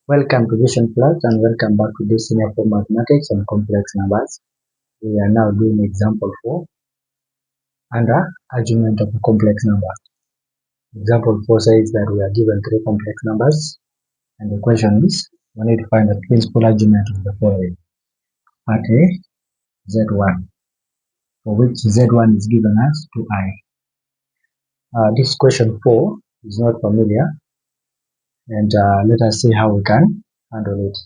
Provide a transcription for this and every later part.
Welcome to Vision Plus and welcome back to this senior for mathematics and complex numbers. We are now doing example 4 under argument of a complex number. Example 4 says that we are given three complex numbers and the question is we need to find the principal argument of the following. Part A, Z1, for which Z1 is given as 2i. This question 4 is not familiar and let us see how we can handle it.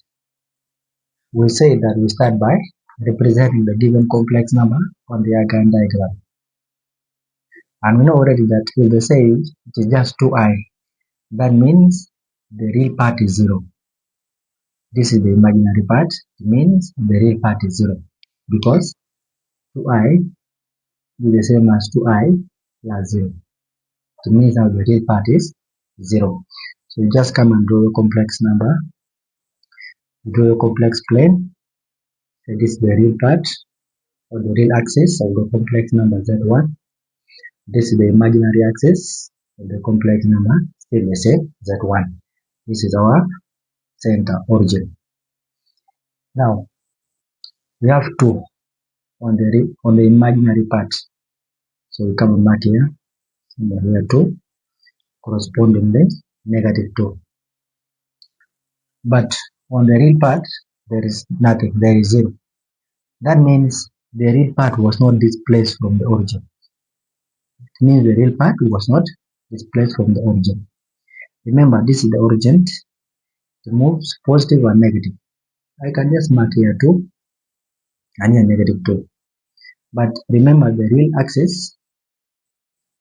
We say that we start by representing the given complex number on the Venn diagram. And we know already that if they say it is just 2i, that means the real part is 0. This is the imaginary part, it means the real part is 0. Because 2i is the same as 2i plus 0. It means that the real part is 0. So you just come and draw a complex number, draw a complex plane. So this is the real part or the real axis of the complex number Z1. This is the imaginary axis of the complex number, still the same, Z1. This is our center origin. Now we have 2 on the imaginary part. So we come and mark here, here 2, correspondingly negative 2. But on the real part, there is nothing, there is 0. That means the real part was not displaced from the origin. It means the real part was not displaced from the origin. Remember, this is the origin. It moves positive or negative. I can just mark here 2 and here negative 2. But remember, the real axis,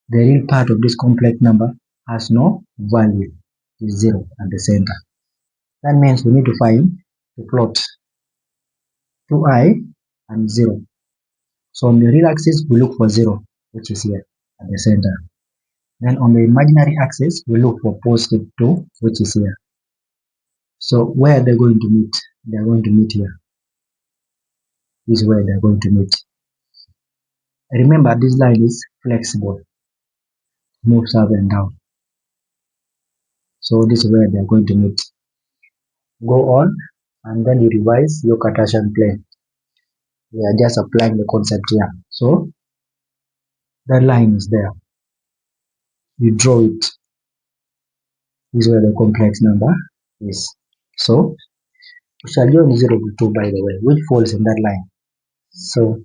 the real part of this complex number has no value, it is 0 at the center. That means we need to find the plot 2i and 0. So on the real axis, we look for 0, which is here at the center. Then on the imaginary axis, we look for positive 2, which is here. So where are they going to meet? They are going to meet here. This is where they are going to meet. Remember, this line is flexible, moves up and down. So this is where they are going to meet. Go on and then you revise your Cartesian plane. We are just applying the concept here. So that line is there. You draw it. This is where the complex number is. So we shall join 0 to 2, by the way, which falls in that line. So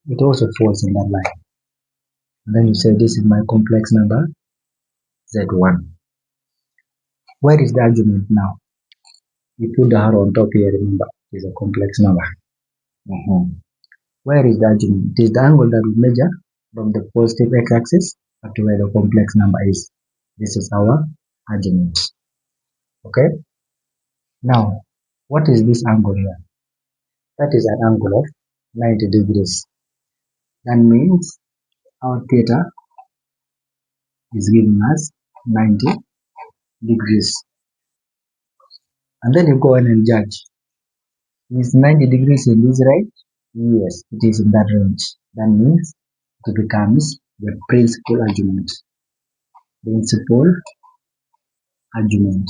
it also falls in that line. And then you say this is my complex number Z1. Where is the argument now? You put the arrow on top here, remember, it is a complex number. Where is the argument? It is the angle that we measure from the positive x-axis up to where the complex number is. This is our argument. Okay? Now, what is this angle here? That is an angle of 90 degrees. That means our theta is giving us 90 degrees. And then you go in and judge. Is 90 degrees in this right? Yes, it is in that range. That means it becomes the principal argument. Principal argument.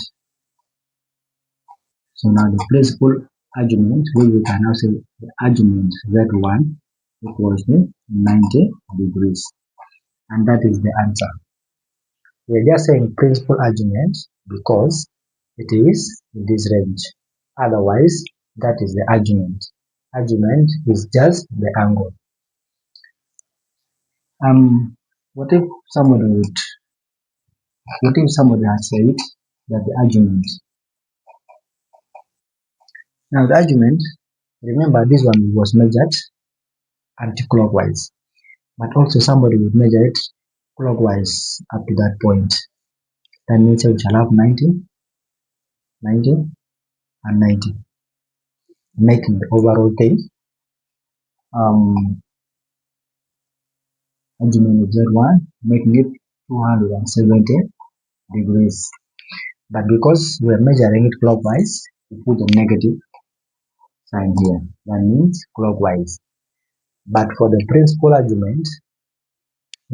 So now the principal argument, we can now say the argument Z1 equals to 90 degrees. And that is the answer. We are just saying principal argument because it is in this range. Otherwise, that is the argument. Argument is just the angle. What if somebody had said that the argument? Now the argument, remember this one was measured anti-clockwise, but also somebody would measure it clockwise up to that point. That means we shall have 90, 90, and 90, making the overall thing argument of Z1, making it 270 degrees. But because we are measuring it clockwise, we put a negative sign here. That means clockwise. But for the principal argument,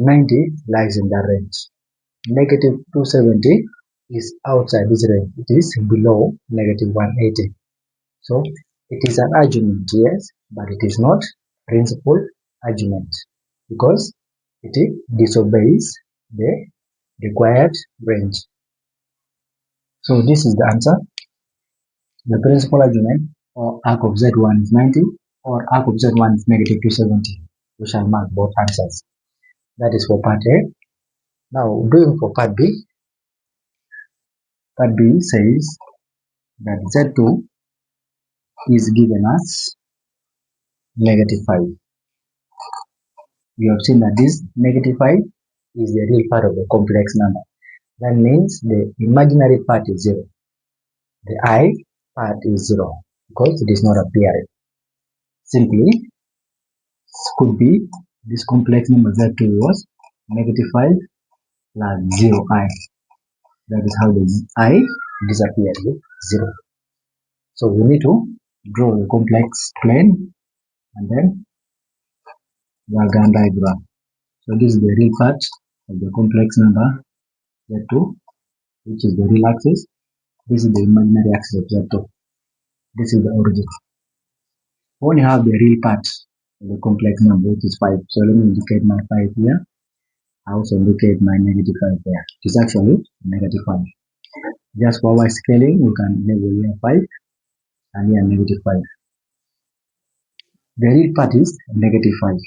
90 lies in that range. Negative 270 is outside this range. It is below negative 180. So it is an argument, yes, but it is not principal argument because it disobeys the required range. So this is the answer. The principal argument or arc of Z1 is 90 or arc of Z1 is negative 270. We shall mark both answers. That is for part A. Now doing for part B. Part B says that Z2 is given as negative 5. We have seen that this negative 5 is the real part of the complex number. That means the imaginary part is 0. The I part is 0 because it is not appearing. Simply, could be this complex number Z2 was negative 5 plus 0i. That is how the I disappears with 0. So we need to draw the complex plane and then diagram diagram. So this is the real part of the complex number Z2, which is the real axis. This is the imaginary axis of Z2. This is the origin. We only have the real part of the complex number, which is 5. So let me indicate my 5 here. I also indicate my negative 5 there. It is actually negative 5. Just for our scaling, we can label here 5 and here negative 5. The real part is negative 5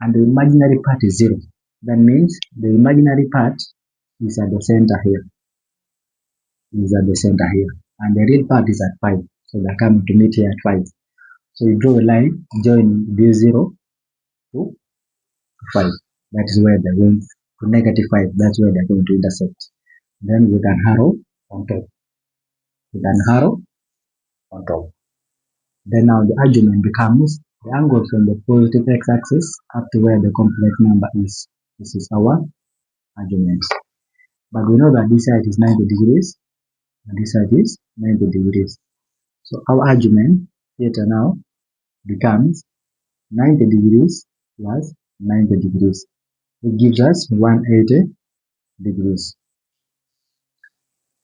and the imaginary part is 0. That means the imaginary part is at the center here. And the real part is at 5. So they're coming to meet here at 5. So you draw a line joining view 0 to 5. That is where they're going to negative 5. That's where they're going to intersect. Then with an arrow on top. Then now the argument becomes the angle from the positive x-axis up to where the complex number is. This is our argument. But we know that this side is 90 degrees and this side is 90 degrees. So our argument theta now becomes 90 degrees plus 90 degrees. It gives us 180 degrees.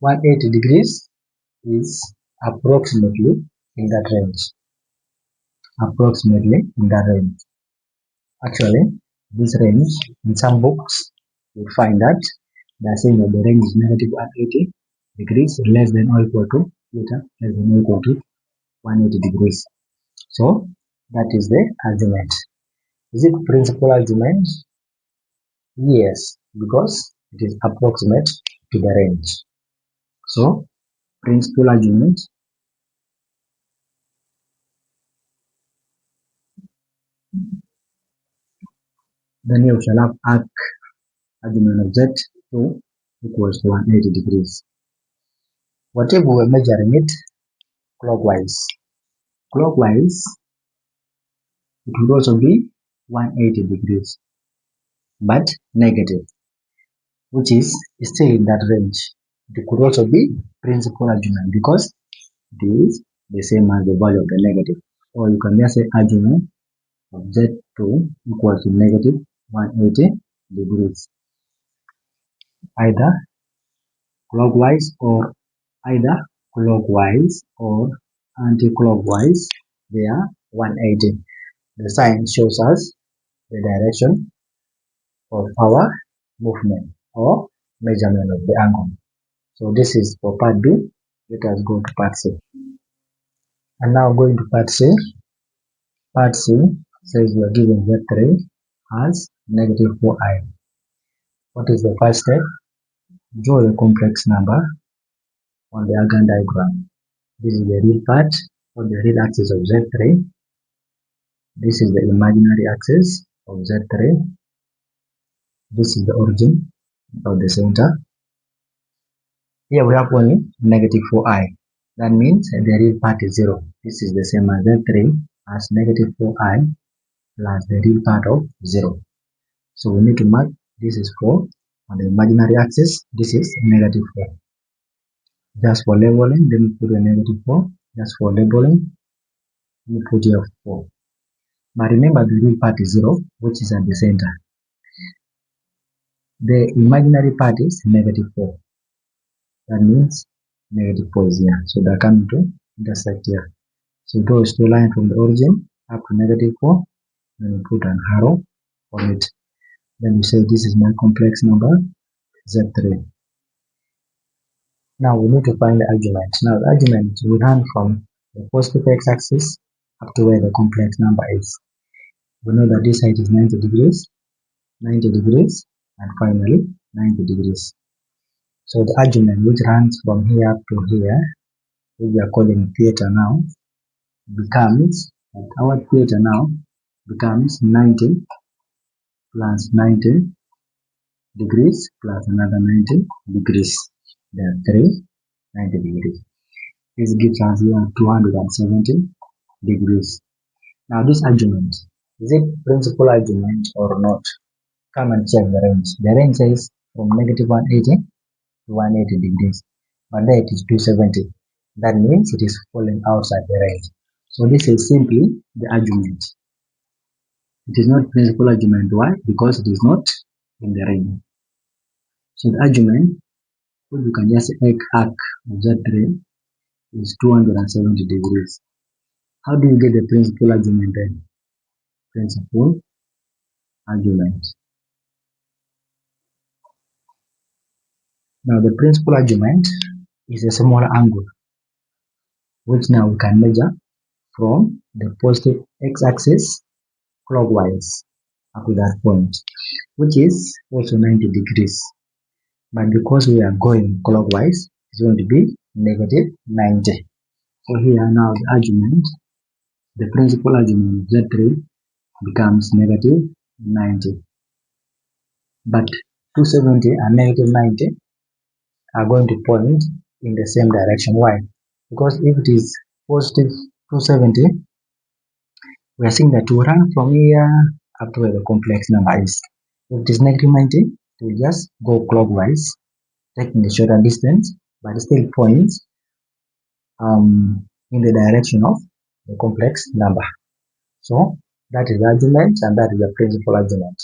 180 degrees is approximately in that range. Actually, this range, in some books, you find that they are saying that the range is negative 180 degrees less than or equal to theta less than or equal to 180 degrees. So that is the argument. Is it principal argument? Yes, because it is approximate to the range. So principal argument then you shall have arc argument of Z2 equals to 180 degrees. Whatever we're measuring it clockwise, it would also be 180 degrees, but negative, which is still in that range. It could also be principal argument because it is the same as the value of the negative. Or you can just say argument of Z2 equals to negative 180 degrees. Either clockwise or anti-clockwise, they are 180. The sign shows us the direction of our movement or measurement of the angle. So this is for part B. Let us go to part C. And now going to part C. Part C says we are given Z3 as negative 4i. What is the first step? Draw the complex number on the Argand diagram. This is the real part or the real axis of Z3. This is the imaginary axis of Z3. This is the origin of the center. Here we have only negative 4i. That means the real part is 0. This is the same as Z3 as negative 4i plus the real part of 0. So we need to mark this is 4 on the imaginary axis. This is negative 4. Just for labeling, let me put a negative 4. Just for labeling, let me put here 4. But remember the real part is 0, which is at the center. The imaginary part is negative 4. That means negative 4 is here. So they're coming to intersect here. So draw a straight line from the origin up to negative 4. Then you put an arrow on it. Then you say this is my complex number Z3. Now we need to find the argument. Now the argument will run from the positive x-axis up to where the complex number is. We know that this side is 90 degrees, 90 degrees, and finally 90 degrees. So the argument which runs from here up to here, which we are calling theta now, becomes, our theta now becomes 90 plus 90 degrees plus another 90 degrees. There are 90 degrees. This gives us here 270 degrees. Now this argument, is it principal argument or not? Come and check the range. The range says from negative 180 to 180 degrees, but there it is 270. That means it is falling outside the range. So this is simply the argument. It is not principal argument. Why? Because it is not in the range. So the argument, which you can just arc of Z3, is 270 degrees. How do you get the principal argument then? Principal argument. Now the principal argument is a smaller angle, which now we can measure from the positive x-axis clockwise up to that point, which is also 90 degrees. But because we are going clockwise, it's going to be negative 90. So here now the argument, the principal argument of Z3 becomes negative 90. But 270 and negative 90 are going to point in the same direction. Why? Because if it is positive 270, we are seeing that to run from here up to where the complex number is. If it is negative 90, it will just go clockwise, taking a shorter distance, but it still points in the direction of the complex number. So that is the argument, and that is the principal argument.